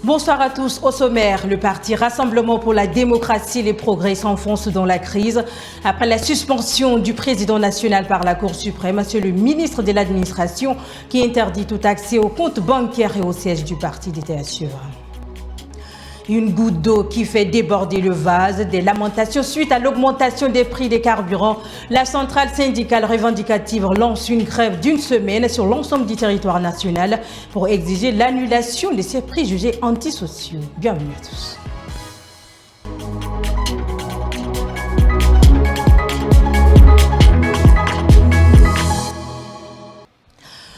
Bonsoir à tous. Au sommaire, le parti Rassemblement pour la démocratie et les progrès s'enfonce dans la crise. Après la suspension du président national par la Cour suprême, c'est le ministre de l'Administration qui interdit tout accès aux comptes bancaires et au siège du parti d'était à suivre. Une goutte d'eau qui fait déborder le vase, des lamentations suite à l'augmentation des prix des carburants. La centrale syndicale revendicative lance une grève d'une semaine sur l'ensemble du territoire national pour exiger l'annulation de ces prix jugés antisociaux. Bienvenue à tous.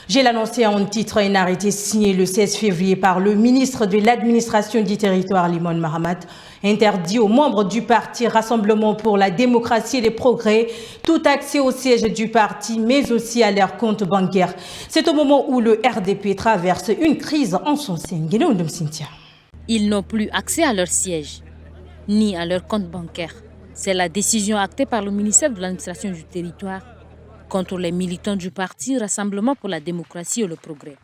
J'ai l'annoncé en titre, un arrêté signé le 16 février par le ministre de l'Administration du territoire, Limon Mahamat, interdit aux membres du parti Rassemblement pour la démocratie et les progrès tout accès au siège du parti, mais aussi à leurs comptes bancaires. C'est au moment où le RDP traverse une crise en son sein. Ils n'ont plus accès à leur siège, ni à leurs comptes bancaires. C'est la décision actée par le ministère de l'Administration du territoire contre les militants du parti Rassemblement pour la démocratie et le progrès.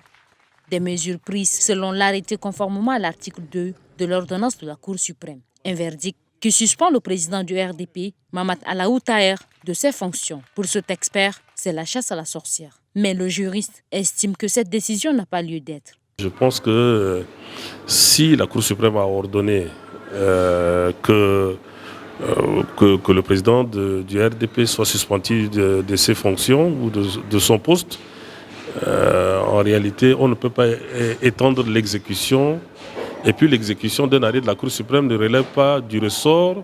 Des mesures prises selon l'arrêté conformément à l'article 2 de l'ordonnance de la Cour suprême. Un verdict qui suspend le président du RDP, Mahamat Alaou Taher, de ses fonctions. Pour cet expert, c'est la chasse à la sorcière. Mais le juriste estime que cette décision n'a pas lieu d'être. Je pense que si la Cour suprême a ordonné que le président du RDP soit suspendu de ses fonctions ou de son poste, en réalité, on ne peut pas étendre l'exécution. Et puis l'exécution d'un arrêt de la Cour suprême ne relève pas du ressort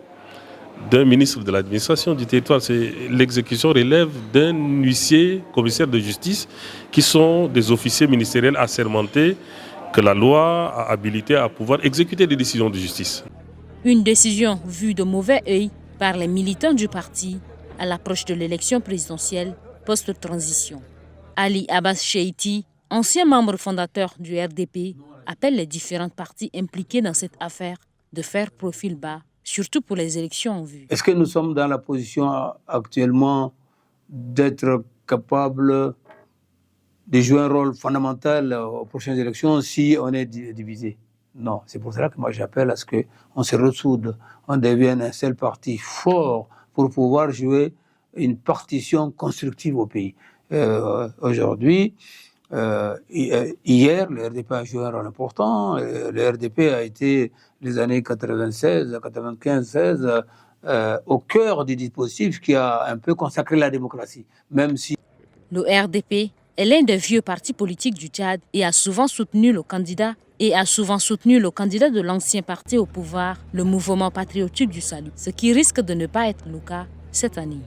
d'un ministre de l'administration du territoire. L'exécution relève d'un huissier, commissaire de justice, qui sont des officiers ministériels assermentés que la loi a habilité à pouvoir exécuter des décisions de justice. Une décision vue de mauvais œil par les militants du parti à l'approche de l'élection présidentielle post-transition. Ali Abbas Cheiti, ancien membre fondateur du RDP, appelle les différentes parties impliquées dans cette affaire de faire profil bas, surtout pour les élections en vue. Est-ce que nous sommes dans la position actuellement d'être capables de jouer un rôle fondamental aux prochaines élections si on est divisé? Non, c'est pour cela que moi j'appelle à ce qu'on se ressoude, on devienne un seul parti fort pour pouvoir jouer une partition constructive au pays. Aujourd'hui, hier, le RDP a joué un rôle important. Le RDP a été, les années 96, 95, 16, au cœur du dispositif qui a un peu consacré la démocratie, même si... Le RDP est l'un des vieux partis politiques du Tchad et a souvent soutenu le candidat de l'ancien parti au pouvoir, le mouvement patriotique du salut, ce qui risque de ne pas être le cas cette année.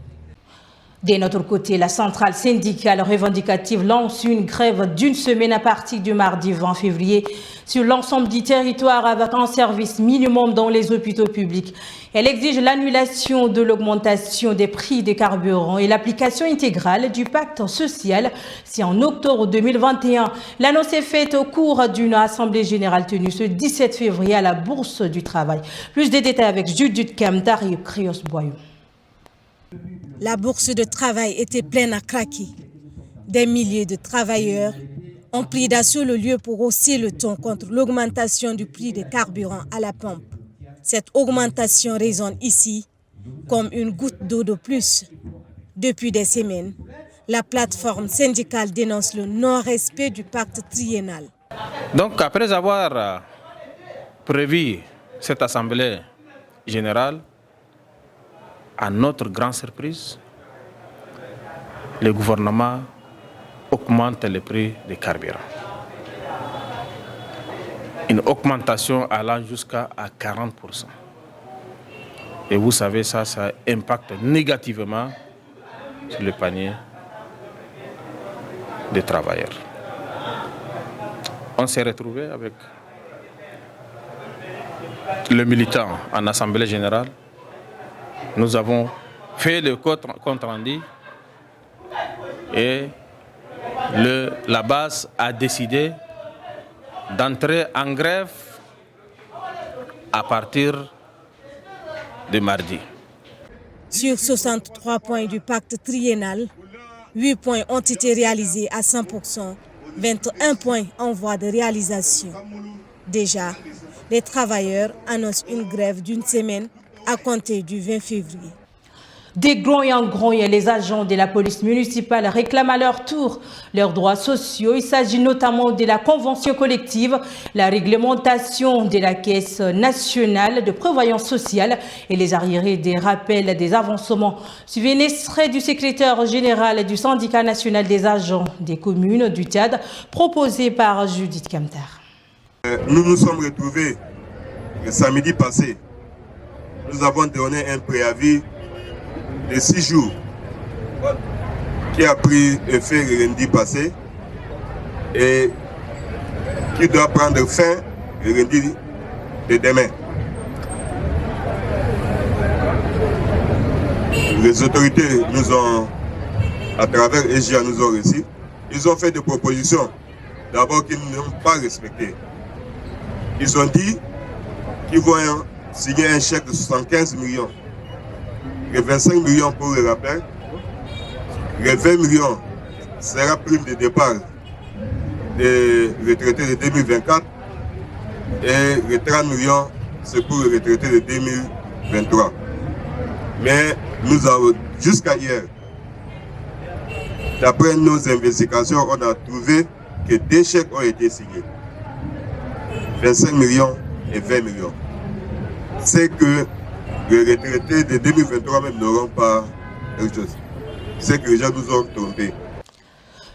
De notre côté, la centrale syndicale revendicative lance une grève d'une semaine à partir du mardi 20 février sur l'ensemble du territoire avec un service minimum dans les hôpitaux publics. Elle exige l'annulation de l'augmentation des prix des carburants et l'application intégrale du pacte social. C'est en octobre 2021. L'annonce est faite au cours d'une assemblée générale tenue ce 17 février à la Bourse du Travail. Plus de détails avec Judith Kamtar et Krios Boyou. La bourse de travail était pleine à craquer. Des milliers de travailleurs ont pris d'assaut le lieu pour hausser le ton contre l'augmentation du prix des carburants à la pompe. Cette augmentation résonne ici comme une goutte d'eau de plus. Depuis des semaines, la plateforme syndicale dénonce le non-respect du pacte triennal. Donc après avoir prévu cette assemblée générale, à notre grande surprise, le gouvernement augmente le prix des carburants. Une augmentation allant jusqu'à 40%. Et vous savez, ça impacte négativement sur le panier des travailleurs. On s'est retrouvé avec le militant en assemblée générale. Nous avons fait le compte rendu et la base a décidé d'entrer en grève à partir de mardi. Sur 63 points du pacte triennal, 8 points ont été réalisés à 100%, 21 points en voie de réalisation. Déjà, Les travailleurs annoncent une grève d'une semaine à compter du 20 février. Des grogne en grogne, les agents de la police municipale réclament à leur tour leurs droits sociaux. Il s'agit notamment de la convention collective, la réglementation de la Caisse nationale de prévoyance sociale et les arriérés des rappels des avancements. Suivez un extrait du secrétaire général du syndicat national des agents des communes du Tchad, proposé par Judith Kamtar. Nous nous sommes retrouvés le samedi passé. Nous avons donné un préavis de 6 jours qui a pris effet le lundi passé et qui doit prendre fin le lundi de demain. Les autorités nous ont, à travers EGIA, nous ont reçus. Ils ont fait des propositions, d'abord qu'ils n'ont pas respectées. Ils ont dit qu'ils vont signer un chèque de 75 millions. Les 25 millions pour le rappel, les 20 millions sera prime de départ des retraités de 2024 et les 30 millions c'est pour les retraités de 2023. Mais nous avons, jusqu'à hier, d'après nos investigations, on a trouvé que 2 chèques ont été signés. 25 millions et 20 millions. C'est que les retraités de 2023 même n'auront pas quelque chose. C'est que les gens nous ont trompés.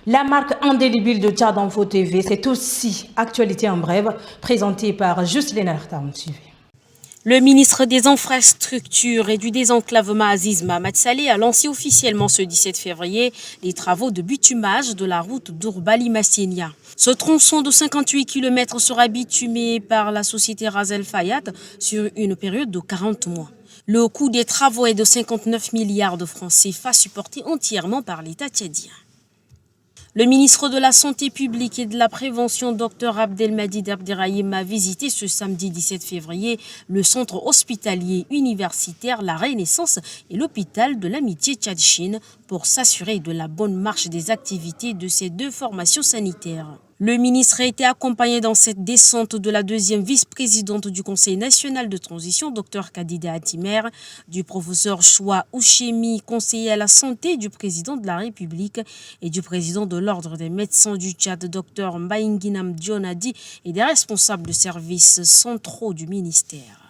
La marque indélébile de Tchad Info TV, c'est aussi Actualité en brève, présentée par Jocelyne Artam. Le ministre des Infrastructures et du Désenclavement Aziz Mohamed Saleh a lancé officiellement ce 17 février les travaux de bitumage de la route d'Ourbali-Massenia. Ce tronçon de 58 km sera bitumé par la société Razel Fayat sur une période de 40 mois. Le coût des travaux est de 59 milliards de francs CFA supporté entièrement par l'État tchadien. Le ministre de la Santé publique et de la Prévention, Dr Abdelmadid Abderrahim, a visité ce samedi 17 février le centre hospitalier universitaire La Renaissance et l'hôpital de l'Amitié Tchad-Chine pour s'assurer de la bonne marche des activités de ces 2 formations sanitaires. Le ministre a été accompagné dans cette descente de la 2e vice-présidente du Conseil national de transition, Dr Kadida Atimer, du professeur Choua Ouchemi, conseiller à la santé du président de la République et du président de l'Ordre des médecins du Tchad, Dr Mbaïnginam Dionadi, et des responsables de services centraux du ministère.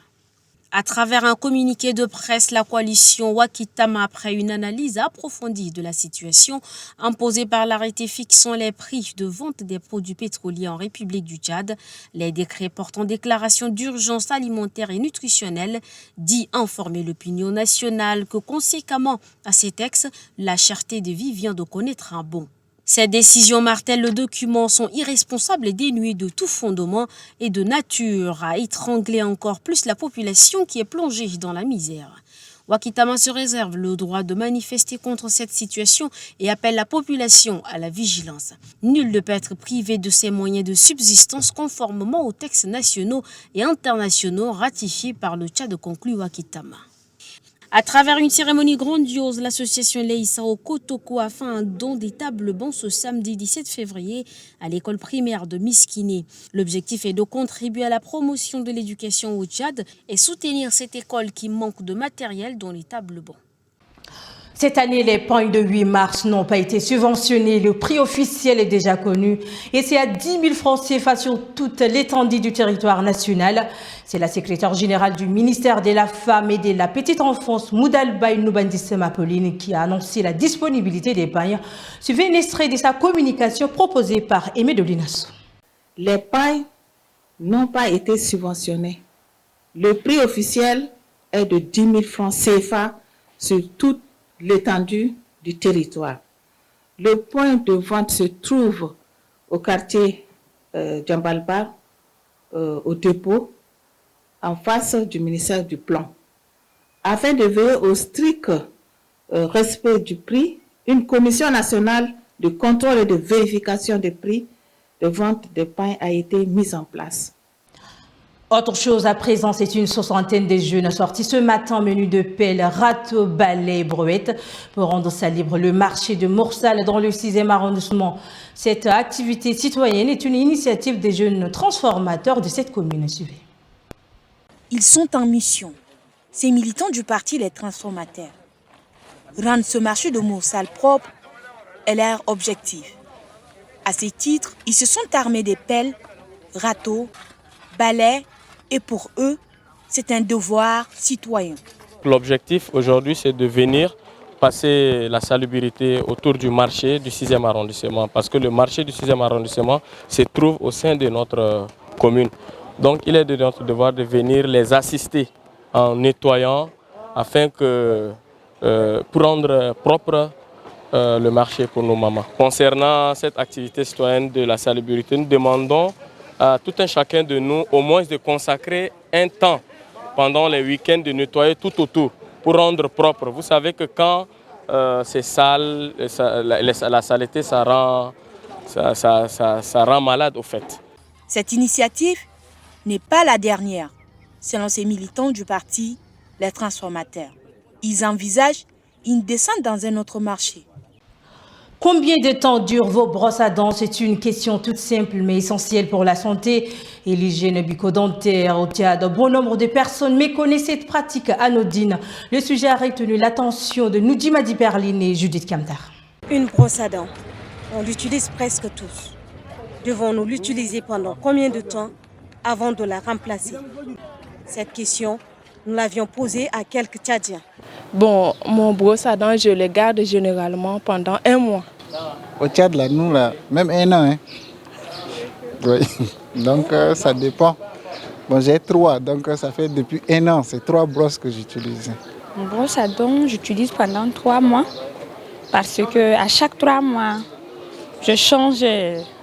À travers un communiqué de presse, la coalition Wakitama, après une analyse approfondie de la situation imposée par l'arrêté fixant les prix de vente des produits pétroliers en République du Tchad, les décrets portant déclaration d'urgence alimentaire et nutritionnelle, dit informer l'opinion nationale que conséquemment à ces textes, la cherté de vie vient de connaître un bond. Ces décisions martèlent le document sont irresponsables et dénuées de tout fondement et de nature à étrangler encore plus la population qui est plongée dans la misère. Wakitama se réserve le droit de manifester contre cette situation et appelle la population à la vigilance. Nul ne peut être privé de ses moyens de subsistance conformément aux textes nationaux et internationaux ratifiés par le Tchad, conclut Wakitama. À travers une cérémonie grandiose, l'association Leïsao Kotoko a fait un don des tables bancs ce samedi 17 février à l'école primaire de Miskiné. L'objectif est de contribuer à la promotion de l'éducation au Tchad et soutenir cette école qui manque de matériel dont les tables bancs. Cette année, les points de 8 mars n'ont pas été subventionnés. Le prix officiel est déjà connu et c'est à 10 000 francs CFA sur toute l'étendue du territoire national. C'est la secrétaire générale du ministère de la Femme et de la Petite Enfance, Moudalbaï Noubandissem Apolline, qui a annoncé la disponibilité des pailles. Suivez un extrait de sa communication proposée par Aimé de Linasso. Les pailles n'ont pas été subventionnés. Le prix officiel est de 10 000 francs CFA sur toute l'étendue du territoire. Le point de vente se trouve au quartier Djambalbar, au dépôt, en face du ministère du Plan. Afin de veiller au strict respect du prix, une commission nationale de contrôle et de vérification des prix de vente des pains a été mise en place. Autre chose à présent, c'est une 60aine de jeunes sortis ce matin menu de pelle, râteau, balai, brouette pour rendre ça libre le marché de Morsal dans le 6e arrondissement. Cette activité citoyenne est une initiative des jeunes transformateurs de cette commune. Suivez. Ils sont en mission. Ces militants du parti Les Transformateurs. Rendre ce marché de mots sales propre est leur objectif. À ce titre, ils se sont armés des pelles, râteaux, balais et pour eux, c'est un devoir citoyen. L'objectif aujourd'hui, c'est de venir passer la salubrité autour du marché du 6e arrondissement parce que le marché du 6e arrondissement se trouve au sein de notre commune. Donc il est de notre devoir de venir les assister en nettoyant afin que pour rendre propre le marché pour nos mamans. Concernant cette activité citoyenne de la salubrité, nous demandons à tout un chacun de nous au moins de consacrer un temps pendant les week-ends de nettoyer tout autour pour rendre propre. Vous savez que quand c'est sale, la saleté, ça rend malade au fait. Cette initiative n'est pas la dernière, selon ces militants du parti Les Transformateurs. Ils envisagent une descente dans un autre marché. Combien de temps durent vos brosses à dents? C'est une question toute simple mais essentielle pour la santé et l'hygiène bucco-dentaire. Au Tchad, bon nombre de personnes méconnaissent cette pratique anodine. Le sujet a retenu l'attention de Noudima Diperline et Judith Kamtar. Une brosse à dents, on l'utilise presque tous. Devons-nous l'utiliser pendant combien de temps avant de la remplacer? Cette question, nous l'avions posée à quelques Tchadiens. Bon, mon brosse à dents, je le garde généralement pendant 1 mois. Au Tchad, là, nous, là, même 1 an. Hein. Oui. Donc, ça dépend. Bon, j'ai 3, donc ça fait depuis 1 an. C'est 3 brosses que j'utilise. Mon brosse à dents, j'utilise pendant 3 mois. Parce que à chaque 3 mois, je change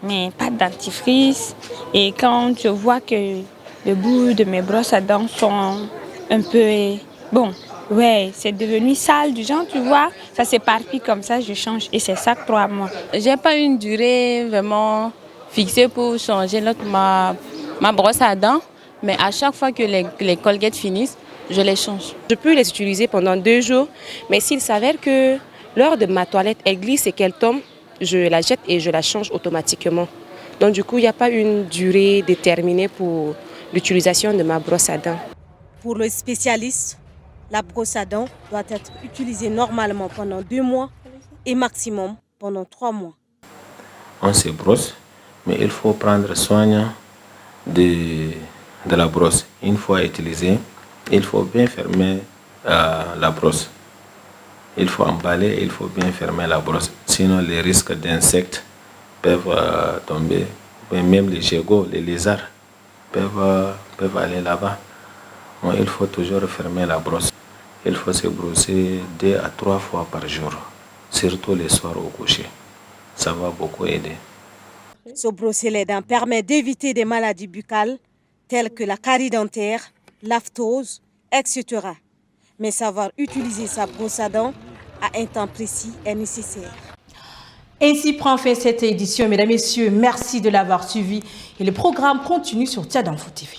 mes pâtes dentifrice. Et quand je vois que le bout de mes brosses à dents sont un peu... Bon, ouais, c'est devenu sale du genre, tu vois. Ça s'éparpille comme ça, je change. Et c'est ça que 3 mois. J'ai pas une durée vraiment fixée pour changer ma brosse à dents. Mais à chaque fois que les Colgate finissent, je les change. Je peux les utiliser pendant 2 jours. Mais s'il s'avère que lors de ma toilette, elle glisse et qu'elle tombe, je la jette et je la change automatiquement. Donc du coup, il n'y a pas une durée déterminée pour l'utilisation de ma brosse à dents. Pour le spécialiste, la brosse à dents doit être utilisée normalement pendant 2 mois et maximum pendant 3 mois. On se brosse, mais il faut prendre soin de la brosse. Une fois utilisée, il faut bien fermer la brosse. Il faut emballer et il faut bien fermer la brosse. Sinon, les risques d'insectes peuvent tomber. Même les gigots, les lézards peuvent aller là-bas. Donc, il faut toujours fermer la brosse. Il faut se brosser 2 à 3 fois par jour, surtout les soirs au coucher. Ça va beaucoup aider. Se brosser les dents permet d'éviter des maladies buccales telles que la carie dentaire, l'aphthose, etc. Mais savoir utiliser sa brosse à dents à un temps précis est nécessaire. Ainsi prend fin cette édition. Mesdames, Messieurs, merci de l'avoir suivi. Et le programme continue sur Tchad Info TV.